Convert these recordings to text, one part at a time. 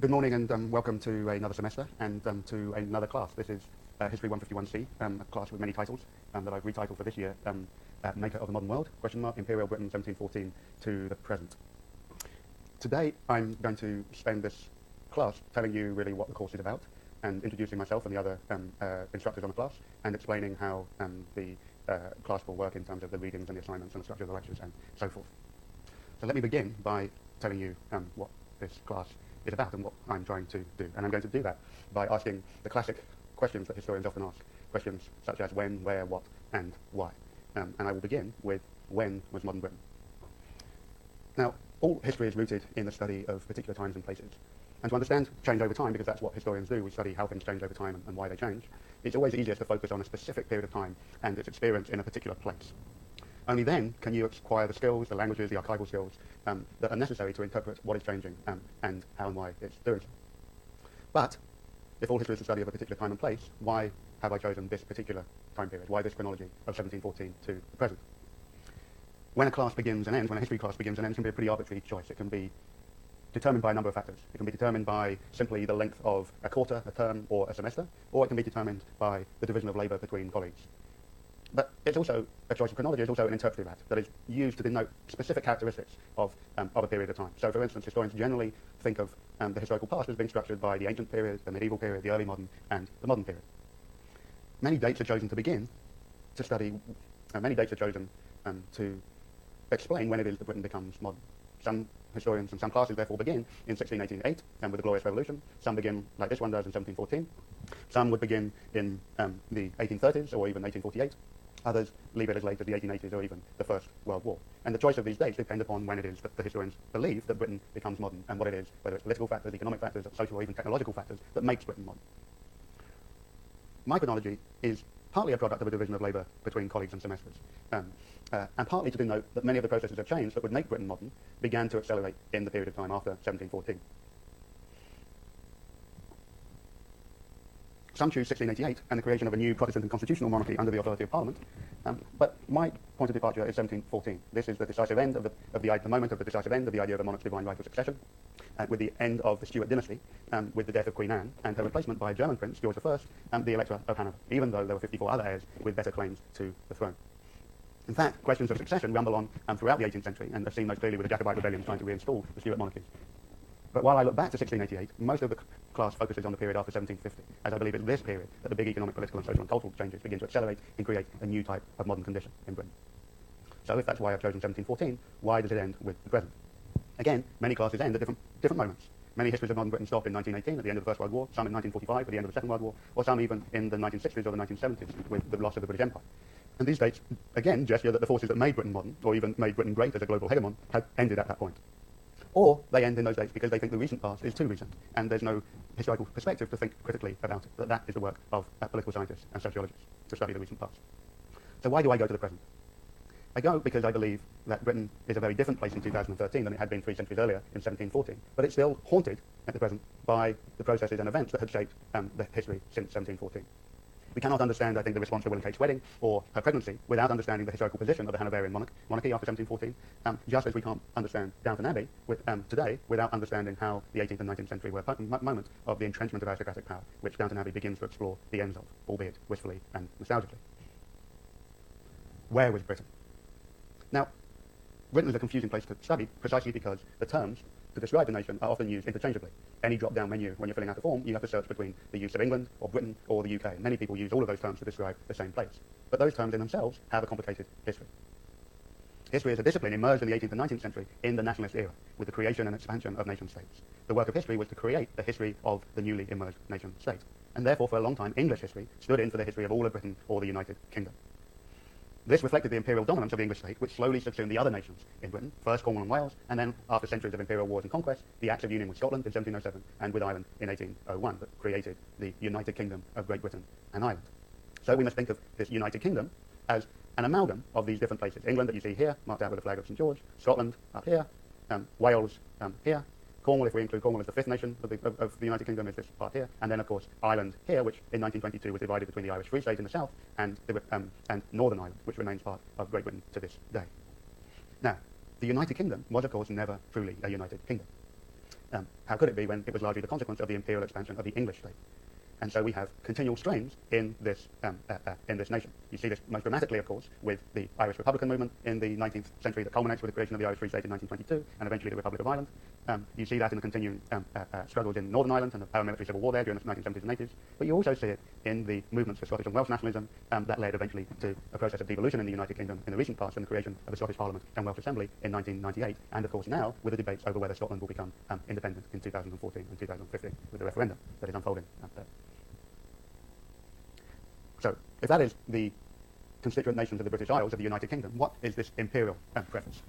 Good morning and welcome to another semester and to another class. This is History 151C, a class with many titles that I've retitled for this year, Maker of the Modern World, Imperial Britain 1714 to the present. Today I'm going to spend this class telling you really what the course is about and introducing myself and the other instructors on the class and explaining how the class will work in terms of the readings and the assignments and the structure of the lectures and so forth. So let me begin by telling you what this class is about and what I'm trying to do. And I'm going to do that by asking the classic questions that historians often ask, questions such as when, where, what, and why. And I will begin with when was modern Britain? Now, all history is rooted in the study of particular times and places. And to understand change over time, because that's what historians do, we study how things change over time and why they change, it's always easiest to focus on a specific period of time and its experience in a particular place. Only then can you acquire the skills, the languages, the archival skills that are necessary to interpret what is changing and how and why it's doing so. But if all history is the study of a particular time and place, why have I chosen this particular time period? Why this chronology of 1714 to the present? When a class begins and ends, when a history class begins and ends, it can be a pretty arbitrary choice. It can be determined by a number of factors. It can be determined by simply the length of a quarter, a term, or a semester, or it can be determined by the division of labour between colleagues. But it's also, a choice of chronology is also an interpretive act that is used to denote specific characteristics of a period of time. So, for instance, historians generally think of the historical past as being structured by the ancient period, the medieval period, the early modern, and the modern period. Many dates are chosen to begin to study, many dates are chosen to explain when it is that Britain becomes modern. Some historians and some classes therefore begin in 1688 with the Glorious Revolution. Some begin, like this one does, in 1714. Some would begin in the 1830s or even 1848. Others leave it as late as the 1880s or even the First World War. And the choice of these dates depend upon when it is that the historians believe that Britain becomes modern and what it is, whether it's political factors, economic factors, social or even technological factors, that makes Britain modern. My chronology is partly a product of a division of labour between colleagues and semesters, and partly to denote that many of the processes of change that would make Britain modern began to accelerate in the period of time after 1714. Some choose 1688 and the creation of a new Protestant and constitutional monarchy under the authority of Parliament, but my point of departure is 1714. This is the decisive end of the moment of the decisive end of the idea of a monarch's divine right of succession, with the end of the Stuart dynasty, with the death of Queen Anne and her replacement by a German prince, George I, the Elector of Hanover, even though there were 54 other heirs with better claims to the throne. In fact, questions of succession rumble on throughout the 18th century and are seen most clearly with the Jacobite rebellions trying to reinstall the Stuart monarchies. But while I look back to 1688, most of the class focuses on the period after 1750, as I believe it's this period that the big economic, political and social and cultural changes begin to accelerate and create a new type of modern condition in Britain. So if that's why I've chosen 1714, why does it end with the present? Again, many classes end at different moments. Many histories of modern Britain stop in 1918 at the end of the First World War, some in 1945 at the end of the Second World War, or some even in the 1960s or the 1970s with the loss of the British Empire. And these dates, again, gesture that the forces that made Britain modern, or even made Britain great as a global hegemon, had ended at that point. Or they end in those dates because they think the recent past is too recent, and there's no historical perspective to think critically about it, that is the work of political scientists and sociologists, to study the recent past. So why do I go to the present? I go because I believe that Britain is a very different place in 2013 than it had been 3 centuries earlier in 1714, but it's still haunted at the present by the processes and events that had shaped the history since 1714. We cannot understand, I think, the response to William Kate's wedding or her pregnancy without understanding the historical position of the Hanoverian monarchy after 1714, just as we can't understand Downton Abbey today without understanding how the 18th and 19th century were moments of the entrenchment of aristocratic power, which Downton Abbey begins to explore the ends of, albeit wistfully and nostalgically. Where was Britain? Now, Britain is a confusing place to study precisely because the terms to describe the nation are often used interchangeably. Any drop-down menu, when you're filling out a form, you have to search between the use of England, or Britain, or the UK. Many people use all of those terms to describe the same place. But those terms in themselves have a complicated history. History is a discipline emerged in the 18th and 19th century in the nationalist era, with the creation and expansion of nation-states. The work of history was to create the history of the newly emerged nation-state. And therefore, for a long time, English history stood in for the history of all of Britain or the United Kingdom. This reflected the imperial dominance of the English state, which slowly subsumed the other nations in Britain, first Cornwall and Wales, and then, after centuries of imperial wars and conquest, the Acts of Union with Scotland in 1707 and with Ireland in 1801 that created the United Kingdom of Great Britain and Ireland. So we must think of this United Kingdom as an amalgam of these different places. England that you see here, marked out with the flag of St. George, Scotland up here, Wales here, Cornwall, if we include Cornwall as the fifth nation of the United Kingdom, is this part here, and then, of course, Ireland here, which in 1922 was divided between the Irish Free State in the south and Northern Ireland, which remains part of Great Britain to this day. Now, the United Kingdom was, of course, never truly a united kingdom. How could it be when it was largely the consequence of the imperial expansion of the English state? And so we have continual strains in this nation. You see this most dramatically, of course, with the Irish Republican movement in the 19th century that culminates with the creation of the Irish Free State in 1922 and eventually the Republic of Ireland. You see that in the continuing struggles in Northern Ireland and the paramilitary civil war there during the 1970s and 80s. But you also see it in the movements for Scottish and Welsh nationalism that led eventually to a process of devolution in the United Kingdom in the recent past and the creation of the Scottish Parliament and Welsh Assembly in 1998. And of course now with the debates over whether Scotland will become independent in 2014 and 2015 with the referendum that is unfolding there. So, if that is the constituent nations of the British Isles of the United Kingdom, what is this imperial preface?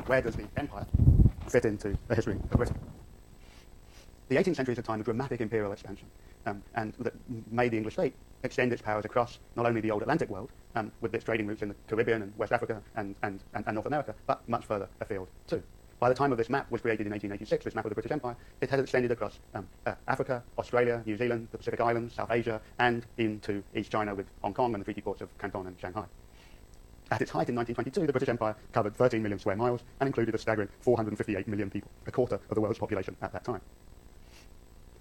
Where does the empire fit into the history of Britain? The 18th century is a time of dramatic imperial expansion, and that made the English state extend its powers across not only the old Atlantic world, with its trading routes in the Caribbean and West Africa and North America, but much further afield too. By the time of this map was created in 1886, this map of the British Empire, it had extended across Africa, Australia, New Zealand, the Pacific Islands, South Asia, and into East China with Hong Kong and the treaty ports of Canton and Shanghai. At its height in 1922, the British Empire covered 13 million square miles and included a staggering 458 million people, a quarter of the world's population at that time.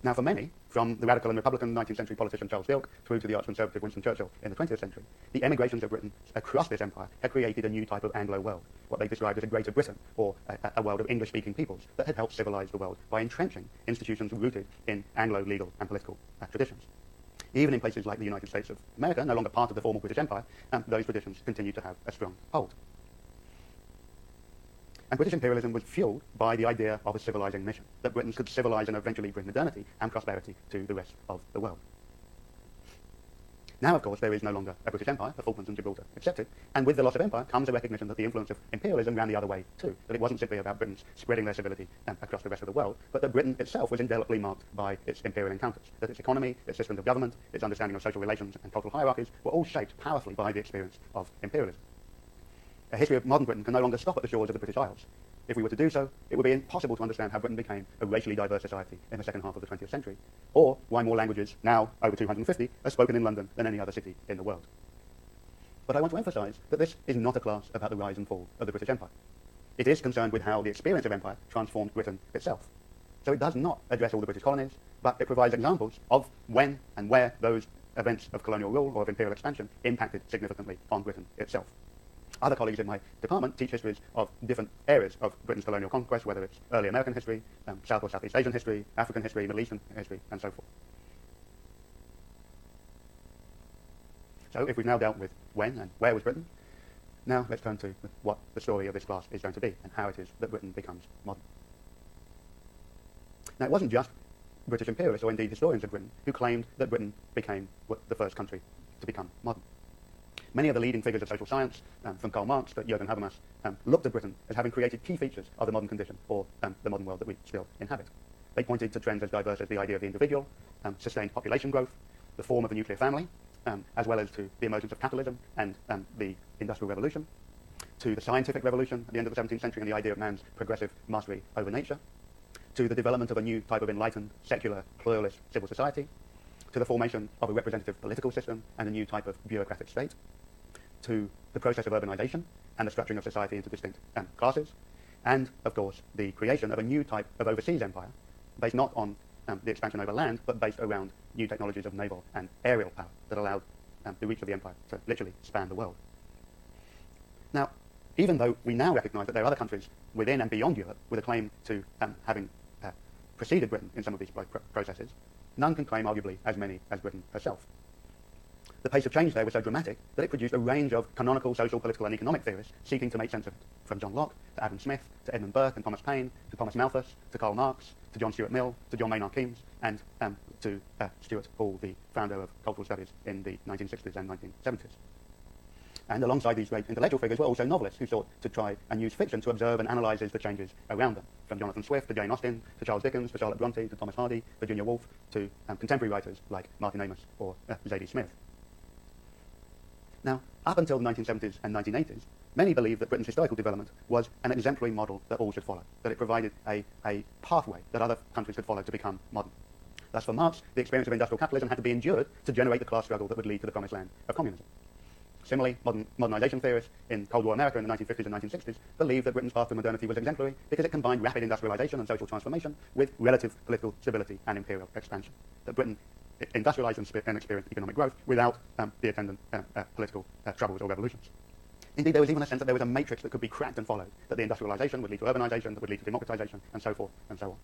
Now, for many, from the radical and Republican 19th century politician Charles Dilke through to the arch-conservative Winston Churchill in the 20th century, the emigrations of Britain across this empire had created a new type of Anglo world, what they described as a Greater Britain, or a world of English-speaking peoples that had helped civilize the world by entrenching institutions rooted in Anglo legal and political traditions. Even in places like the United States of America, no longer part of the former British Empire, those traditions continued to have a strong hold. And British imperialism was fueled by the idea of a civilizing mission, that Britons could civilize and eventually bring modernity and prosperity to the rest of the world. Now, of course, there is no longer a British Empire, the Falklands and Gibraltar accepted, and with the loss of empire comes a recognition that the influence of imperialism ran the other way too, that it wasn't simply about Britons spreading their civility across the rest of the world, but that Britain itself was indelibly marked by its imperial encounters, that its economy, its systems of government, its understanding of social relations and cultural hierarchies were all shaped powerfully by the experience of imperialism. A history of modern Britain can no longer stop at the shores of the British Isles. If we were to do so, it would be impossible to understand how Britain became a racially diverse society in the second half of the 20th century, or why more languages, now over 250, are spoken in London than any other city in the world. But I want to emphasize that this is not a class about the rise and fall of the British Empire. It is concerned with how the experience of empire transformed Britain itself. So it does not address all the British colonies, but it provides examples of when and where those events of colonial rule or of imperial expansion impacted significantly on Britain itself. Other colleagues in my department teach histories of different areas of Britain's colonial conquest, whether it's early American history, South or Southeast Asian history, African history, Middle Eastern history, and so forth. So if we've now dealt with when and where was Britain, now let's turn to what the story of this class is going to be and how it is that Britain becomes modern. Now, it wasn't just British imperialists or indeed historians of Britain who claimed that Britain became the first country to become modern. Many of the leading figures of social science, from Karl Marx to Jürgen Habermas, looked at Britain as having created key features of the modern condition, or the modern world that we still inhabit. They pointed to trends as diverse as the idea of the individual, sustained population growth, the form of the nuclear family, as well as to the emergence of capitalism and the Industrial Revolution, to the scientific revolution at the end of the 17th century and the idea of man's progressive mastery over nature, to the development of a new type of enlightened, secular, pluralist civil society, to the formation of a representative political system and a new type of bureaucratic state, to the process of urbanization and the structuring of society into distinct classes, and, of course, the creation of a new type of overseas empire based not on the expansion over land, but based around new technologies of naval and aerial power that allowed the reach of the empire to literally span the world. Now, even though we now recognize that there are other countries within and beyond Europe with a claim to having preceded Britain in some of these processes, none can claim arguably as many as Britain herself. The pace of change there was so dramatic that it produced a range of canonical social, political and economic theorists seeking to make sense of it, from John Locke to Adam Smith to Edmund Burke and Thomas Paine to Thomas Malthus to Karl Marx to John Stuart Mill to John Maynard Keynes and to Stuart Hall, the founder of cultural studies in the 1960s and 1970s. And alongside these great intellectual figures were also novelists who sought to try and use fiction to observe and analyse the changes around them, from Jonathan Swift to Jane Austen to Charles Dickens to Charlotte Bronte to Thomas Hardy, Virginia Woolf to contemporary writers like Martin Amis or Zadie Smith. Now, up until the 1970s and 1980s, many believed that Britain's historical development was an exemplary model that all should follow, that it provided a pathway that other countries could follow to become modern. Thus, for Marx, the experience of industrial capitalism had to be endured to generate the class struggle that would lead to the promised land of communism. Similarly, modernization theorists in Cold War America in the 1950s and 1960s believed that Britain's path to modernity was exemplary because it combined rapid industrialization and social transformation with relative political stability and imperial expansion. That Britain industrialized and experienced economic growth without the attendant political troubles or revolutions. Indeed, there was even a sense that there was a matrix that could be cracked and followed, that the industrialization would lead to urbanization, that would lead to democratization, and so forth and so on.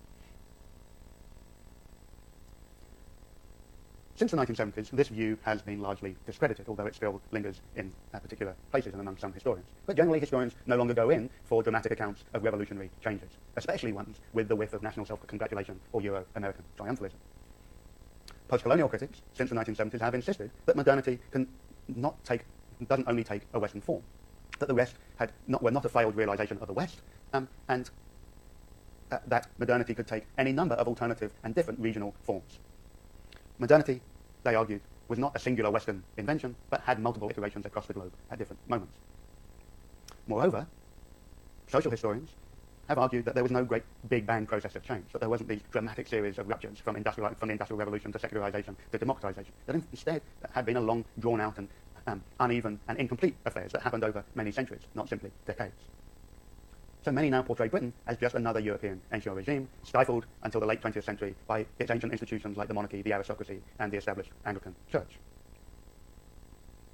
Since the 1970s, this view has been largely discredited, although it still lingers in particular places and among some historians. But generally, historians no longer go in for dramatic accounts of revolutionary changes, especially ones with the whiff of national self-congratulation or Euro-American triumphalism. Post-colonial critics, since the 1970s, have insisted that modernity doesn't only take a Western form, that the West were not a failed realization of the West, and that modernity could take any number of alternative and different regional forms. Modernity, they argued, was not a singular Western invention, but had multiple iterations across the globe at different moments. Moreover, social historians have argued that there was no great Big Bang process of change, that there wasn't these dramatic series of ruptures from the Industrial Revolution to secularization to democratization, that instead had been a long, drawn-out and uneven and incomplete affairs that happened over many centuries, not simply decades. So many now portray Britain as just another European ancient regime, stifled until the late 20th century by its ancient institutions like the monarchy, the aristocracy, and the established Anglican Church.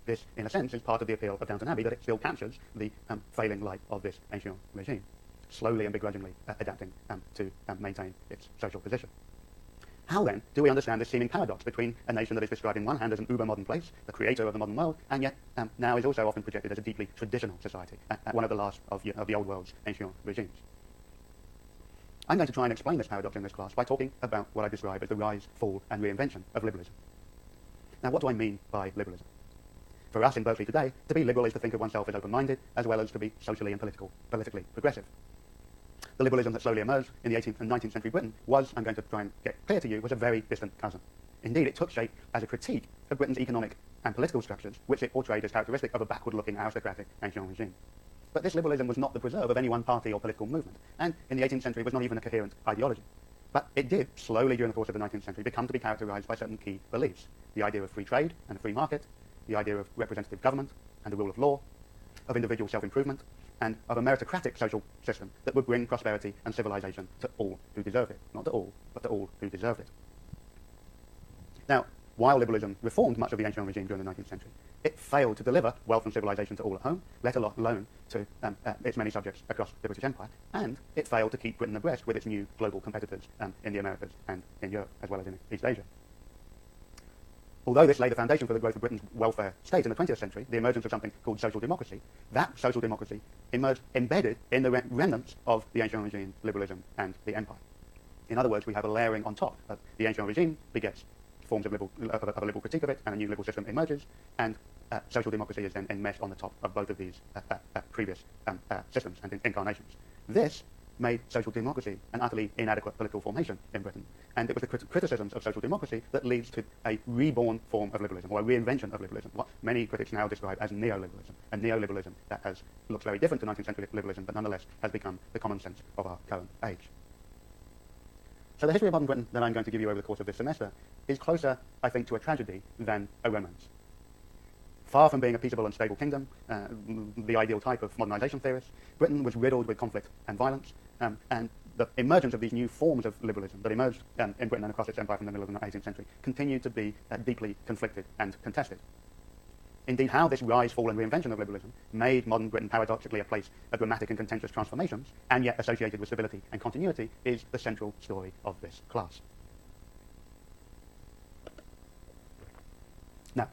This, in a sense, is part of the appeal of Downton Abbey, that it still captures the failing light of this ancient regime, slowly and begrudgingly adapting to maintain its social position. How then do we understand this seeming paradox between a nation that is described in one hand as an uber-modern place, the creator of the modern world, and yet now is also often projected as a deeply traditional society, one of the last of the old world's ancient regimes? I'm going to try and explain this paradox in this class by talking about what I describe as the rise, fall, and reinvention of liberalism. Now, what do I mean by liberalism? For us in Berkeley today, to be liberal is to think of oneself as open-minded, as well as to be socially and politically progressive. The liberalism that slowly emerged in the 18th and 19th century Britain was, I'm going to try and get clear to you, was a very distant cousin. Indeed, it took shape as a critique of Britain's economic and political structures, which it portrayed as characteristic of a backward-looking aristocratic ancient regime. But this liberalism was not the preserve of any one party or political movement, and in the 18th century was not even a coherent ideology. But it did, slowly during the course of the 19th century, become to be characterized by certain key beliefs: the idea of free trade and a free market, the idea of representative government and the rule of law, of individual self-improvement, and of a meritocratic social system that would bring prosperity and civilization to all who deserved it. Not to all, but to all who deserved it. Now, while liberalism reformed much of the ancient regime during the 19th century, it failed to deliver wealth and civilization to all at home, let alone to its many subjects across the British Empire, and it failed to keep Britain abreast with its new global competitors in the Americas and in Europe, as well as in East Asia. Although this laid the foundation for the growth of Britain's welfare state in the 20th century, the emergence of something called social democracy, that social democracy emerged embedded in the remnants of the ancient regime, liberalism, and the empire. In other words, we have a layering on top of the ancient regime begets forms of a liberal critique of it, and a new liberal system emerges, and social democracy is then enmeshed on the top of both of these previous systems and incarnations. This made social democracy an utterly inadequate political formation in Britain, and it was the criticisms of social democracy that leads to a reborn form of liberalism, or a reinvention of liberalism, what many critics now describe as neoliberalism, a neoliberalism that looks very different to 19th century liberalism, but nonetheless has become the common sense of our current age. So the history of modern Britain that I'm going to give you over the course of this semester is closer, I think, to a tragedy than a romance. Far from being a peaceable and stable kingdom, the ideal type of modernization theorists, Britain was riddled with conflict and violence, and the emergence of these new forms of liberalism that emerged in Britain and across its empire from the middle of the 18th century continued to be deeply conflicted and contested. Indeed, how this rise, fall, and reinvention of liberalism made modern Britain paradoxically a place of dramatic and contentious transformations, and yet associated with stability and continuity, is the central story of this class. Now,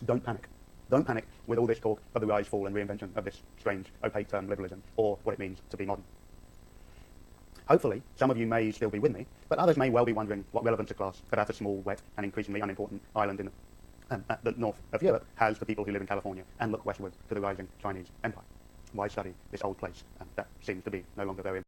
don't panic. Don't panic with all this talk of the rise, fall, and reinvention of this strange, opaque term liberalism, or what it means to be modern. Hopefully, some of you may still be with me, but others may well be wondering what relevance a class about a small, wet, and increasingly unimportant island in the north of Europe has to people who live in California and look westward to the rising Chinese empire. Why study this old place that seems to be no longer very